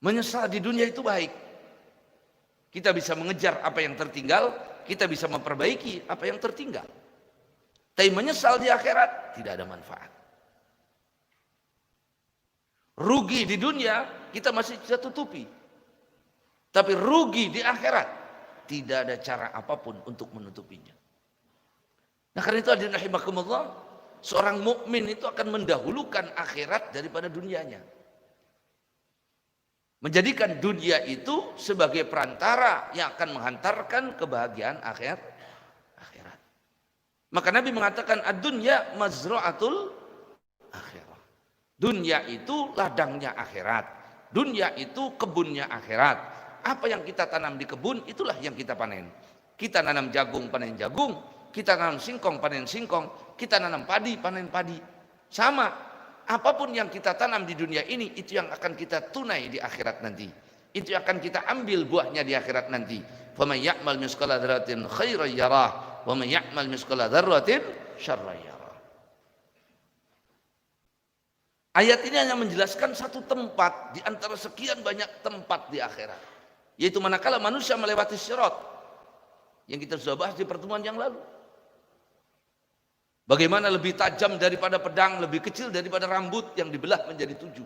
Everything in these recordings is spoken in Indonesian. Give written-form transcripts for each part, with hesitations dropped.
Menyesal di dunia itu baik. Kita bisa mengejar apa yang tertinggal, kita bisa memperbaiki apa yang tertinggal. Tapi menyesal di akhirat tidak ada manfaat. Rugi di dunia kita masih bisa tutupi. Tapi rugi di akhirat tidak ada cara apapun untuk menutupinya. Nah, karena itu hadirin rahimakumullah, seorang mukmin itu akan mendahulukan akhirat daripada dunianya. Menjadikan dunia itu sebagai perantara yang akan menghantarkan kebahagiaan akhirat. Maka Nabi mengatakan ad-dunya mazra'atul akhirah. Dunia itu ladangnya akhirat. Dunia itu kebunnya akhirat. Apa yang kita tanam di kebun itulah yang kita panen. Kita nanam jagung panen jagung, kita nanam singkong panen singkong, kita nanam padi panen padi. Sama, apapun yang kita tanam di dunia ini itu yang akan kita tunai di akhirat nanti. Itu yang akan kita ambil buahnya di akhirat nanti. Faman ya'mal mithqala dzarratin khairan yarah wa man ya'mal mithqala dzarratin syarran yarah. Ayat ini hanya menjelaskan satu tempat di antara sekian banyak tempat di akhirat, yaitu manakala manusia melewati sirat yang kita sudah bahas di pertemuan yang lalu. Bagaimana lebih tajam daripada pedang, lebih kecil daripada rambut yang dibelah menjadi 7.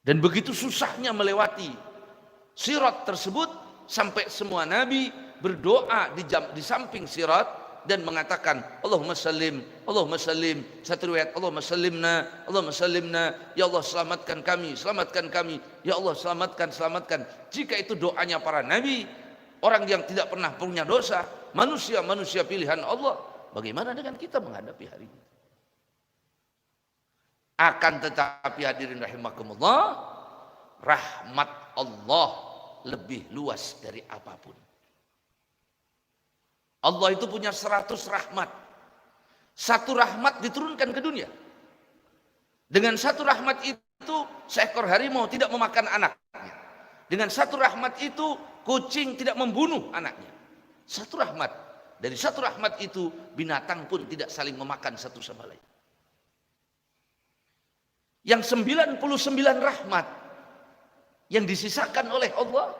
Dan begitu susahnya melewati sirat tersebut sampai semua nabi berdoa di samping sirat dan mengatakan Allahumma sallim, Allahumma sallim. Satu riwayat Allahumma sallimna, Allahumma sallimna, ya Allah selamatkan kami, selamatkan kami, ya Allah selamatkan, selamatkan. Jika itu doanya para nabi, orang yang tidak pernah punya dosa, manusia pilihan Allah, bagaimana dengan kita menghadapi hari ini? Akan tetapi hadirin rahimakumullah, rahmat Allah lebih luas dari apapun. Allah itu punya 100 rahmat. Satu rahmat diturunkan ke dunia. Dengan satu rahmat itu seekor harimau tidak memakan anaknya. Dengan satu rahmat itu kucing tidak membunuh anaknya. Satu rahmat. Dari satu rahmat itu binatang pun tidak saling memakan satu sama lain. Yang 99 rahmat yang disisakan oleh Allah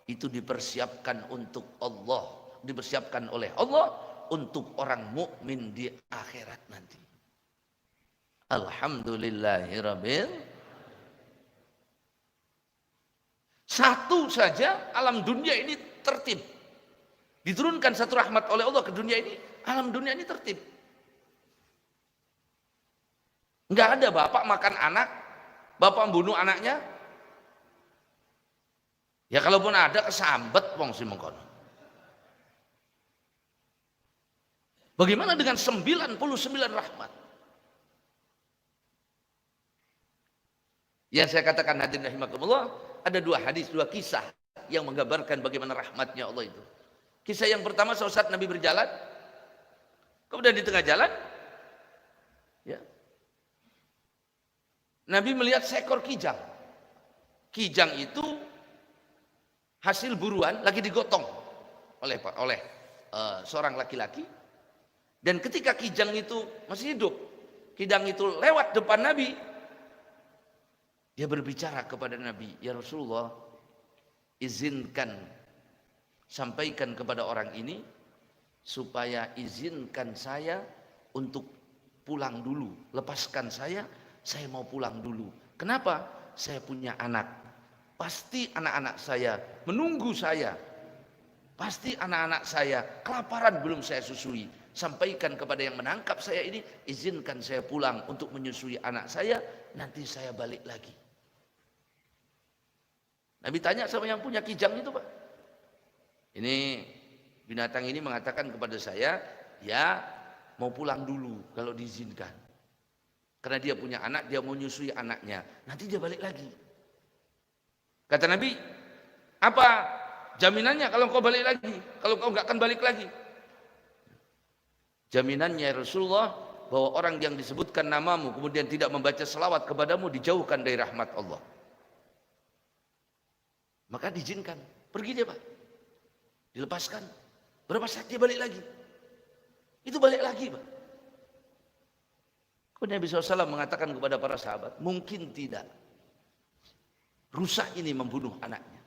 itu dipersiapkan untuk Allah, dipersiapkan oleh Allah untuk orang mukmin di akhirat nanti. Alhamdulillahirabbil. Satu saja alam dunia ini tertib. Diturunkan satu rahmat oleh Allah ke dunia ini, alam dunia ini tertib. Enggak ada bapak makan anak, bapak membunuh anaknya. Ya kalaupun ada kesambet wong si mengkono. Bagaimana dengan 99 rahmat? Yang saya katakan hadirin rahimakumullah, ada 2 hadis, 2 kisah yang menggambarkan bagaimana rahmatnya Allah itu. Kisah yang pertama, saat Nabi berjalan, kemudian di tengah jalan, ya, Nabi melihat seekor kijang. Kijang itu hasil buruan lagi digotong oleh seorang laki-laki. Dan ketika kijang itu masih hidup, kijang itu lewat depan Nabi, dia berbicara kepada Nabi, ya Rasulullah, izinkan, sampaikan kepada orang ini supaya izinkan saya untuk pulang dulu, lepaskan saya mau pulang dulu. Kenapa? Saya punya anak, pasti anak-anak saya menunggu saya, pasti anak-anak saya kelaparan belum saya susui. Sampaikan kepada yang menangkap saya ini, izinkan saya pulang untuk menyusui anak saya, nanti saya balik lagi. Nabi tanya sama yang punya kijang itu, Pak, ini binatang ini mengatakan kepada saya, ya mau pulang dulu kalau diizinkan. Karena dia punya anak, dia mau menyusui anaknya, nanti dia balik lagi. Kata Nabi, apa jaminannya kalau kau balik lagi, kalau kau nggak akan balik lagi? Jaminannya Rasulullah, bahwa orang yang disebutkan namamu kemudian tidak membaca selawat kepadamu dijauhkan dari rahmat Allah. Maka diizinkan, pergi dia Pak, dilepaskan. Berapa saat dia balik lagi? Itu balik lagi Pak. Kemudian Nabi SAW mengatakan kepada para sahabat, mungkin tidak rusa ini membunuh anaknya.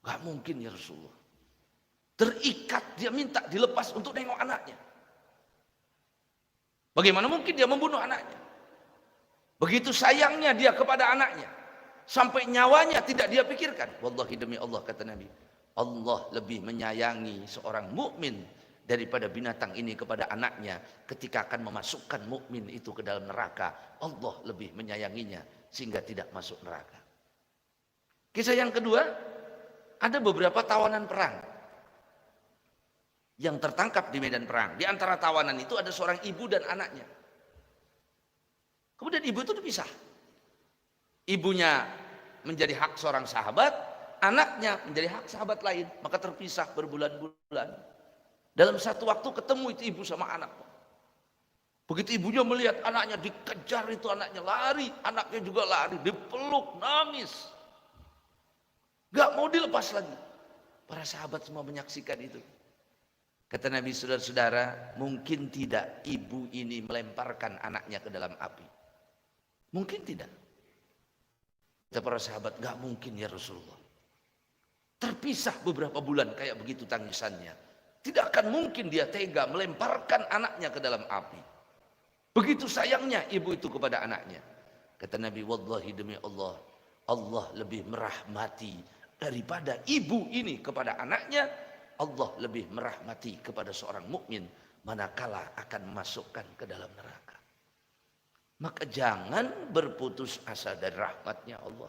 Gak mungkin ya Rasulullah. Terikat, dia minta dilepas untuk nengok anaknya. Bagaimana mungkin dia membunuh anaknya? Begitu sayangnya dia kepada anaknya, sampai nyawanya tidak dia pikirkan. Wallahi demi Allah, kata Nabi, Allah lebih menyayangi seorang mukmin daripada binatang ini kepada anaknya. Ketika akan memasukkan mukmin itu ke dalam neraka, Allah lebih menyayanginya sehingga tidak masuk neraka. Kisah yang kedua, ada beberapa tawanan perang yang tertangkap di medan perang. Di antara tawanan itu ada seorang ibu dan anaknya. Kemudian ibu itu dipisah. Ibunya menjadi hak seorang sahabat, anaknya menjadi hak sahabat lain. Maka terpisah berbulan-bulan. Dalam satu waktu ketemu itu ibu sama anak. Begitu ibunya melihat anaknya dikejar, itu anaknya lari, anaknya juga lari, dipeluk, nangis. Gak mau dilepas lagi. Para sahabat semua menyaksikan itu. Kata Nabi, saudara-saudara, mungkin tidak ibu ini melemparkan anaknya ke dalam api. Mungkin tidak. Kata para sahabat, gak mungkin ya Rasulullah. Terpisah beberapa bulan kayak begitu tangisannya. Tidak akan mungkin dia tega melemparkan anaknya ke dalam api. Begitu sayangnya ibu itu kepada anaknya. Kata Nabi, wallahi demi Allah, Allah lebih merahmati daripada ibu ini kepada anaknya. Allah lebih merahmati kepada seorang mukmin manakala akan memasukkan ke dalam neraka. Maka jangan berputus asa dari rahmatnya Allah.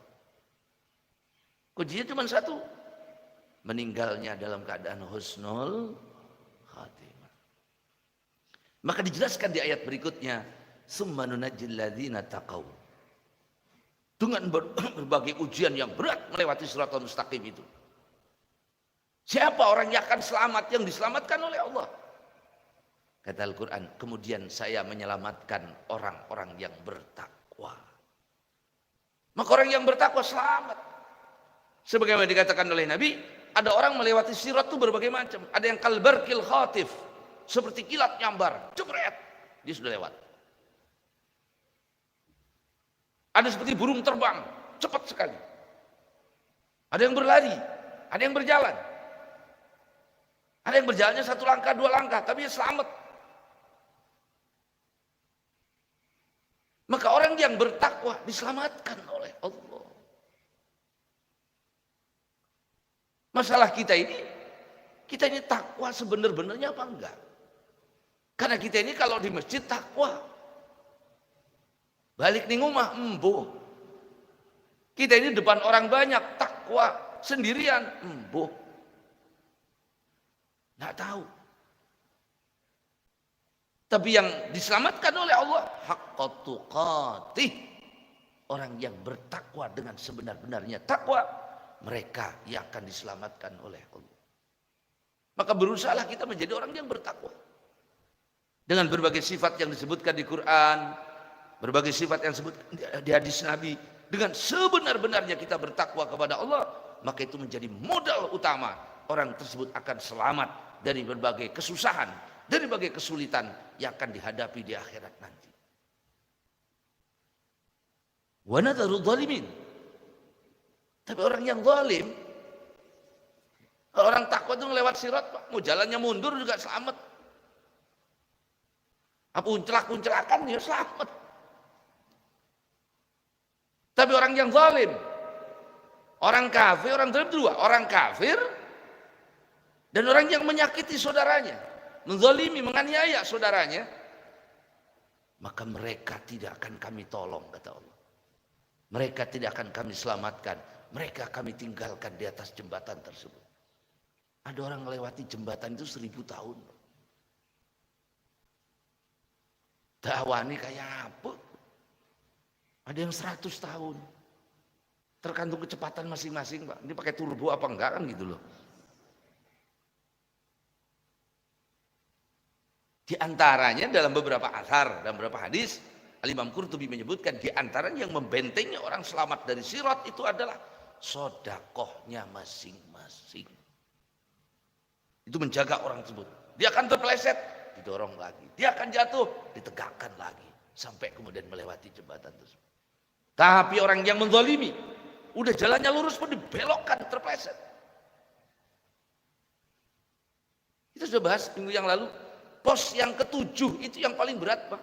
Kuncinya cuma satu, meninggalnya dalam keadaan husnul khatimah. Maka dijelaskan di ayat berikutnya, summa nunajjil ladzina taqaw. Dengan berbagai ujian yang berat melewati siratal mustaqim itu. Siapa orang yang akan selamat? Yang diselamatkan oleh Allah. Kata Al-Quran, kemudian saya menyelamatkan orang-orang yang bertakwa. Maka orang yang bertakwa selamat. Sebagaimana dikatakan oleh Nabi, ada orang melewati sirat itu berbagai macam. Ada yang kalbarkil khatif, seperti kilat nyambar, jebret, dia sudah lewat. Ada seperti burung terbang, cepat sekali. Ada yang berlari, ada yang berjalan. Ada yang berjalannya 1 langkah, 2 langkah, tapi dia selamat. Maka orang yang bertakwa diselamatkan oleh Allah. Masalah kita ini takwa sebenar-benarnya apa enggak? Karena kita ini kalau di masjid takwa, balik nih rumah embuh. Kita ini depan orang banyak takwa, sendirian embuh. Nggak tahu. Tapi yang diselamatkan oleh Allah, haqqa tuqatih, orang yang bertakwa dengan sebenar-benarnya takwa, mereka yang akan diselamatkan oleh Allah. Maka berusahalah kita menjadi orang yang bertakwa dengan berbagai sifat yang disebutkan di Quran, berbagai sifat yang disebutkan di hadis Nabi. Dengan sebenar-benarnya kita bertakwa kepada Allah, maka itu menjadi modal utama orang tersebut akan selamat dari berbagai kesusahan, dari berbagai kesulitan yang akan dihadapi di akhirat nanti. Wa nadharu dhalimin. Tapi orang yang zalim, orang takwa itu lewat sirat, mau jalannya mundur juga selamat. Apa uncelak-uncelakan dia selamat. Tapi orang yang zalim, orang kafir, orang zalim dua, orang kafir dan orang yang menyakiti saudaranya, menzalimi, menganiaya saudaranya, maka mereka tidak akan kami tolong, kata Allah. Mereka tidak akan kami selamatkan, mereka kami tinggalkan di atas jembatan tersebut. Ada orang melewati jembatan itu 1000 tahun. Dakwah ini kayak apa? Ada yang 100 tahun. Tergantung kecepatan masing-masing, Pak. Ini pakai turbo apa enggak kan gitu loh. Di antaranya dalam beberapa asar, dalam beberapa hadis, Al-Imam Qurtubi menyebutkan di antaranya yang membentengi orang selamat dari sirat itu adalah sodakohnya masing-masing. Itu menjaga orang tersebut. Dia akan terpeleset, didorong lagi. Dia akan jatuh, ditegakkan lagi. Sampai kemudian melewati jembatan tersebut. Tapi orang yang menzalimi, Udah jalannya lurus pun dibelokkan, terpleset. Kita sudah bahas minggu yang lalu. Pos yang ketujuh itu yang paling berat, Pak.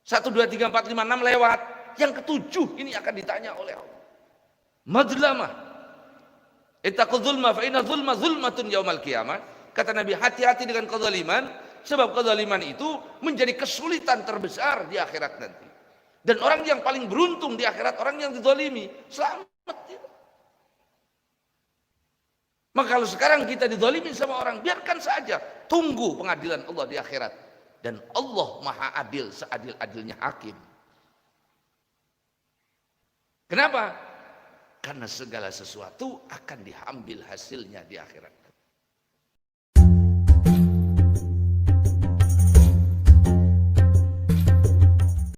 1, 2, 3, 4, 5, 6 lewat. Yang ketujuh ini akan ditanya oleh Allah. Madlamah. Ittaqu dzulma fa inna dzulma dzulmatun yaumal qiyamah. Kata Nabi, hati-hati dengan kezaliman, sebab kezaliman itu menjadi kesulitan terbesar di akhirat nanti. Dan orang yang paling beruntung di akhirat orang yang dizalimi, selamat dia. Maka kalau sekarang kita dizalimi sama orang, biarkan saja, tunggu pengadilan Allah di akhirat. Dan Allah Maha Adil, seadil-adilnya hakim. Kenapa? Karena segala sesuatu akan diambil hasilnya di akhirat.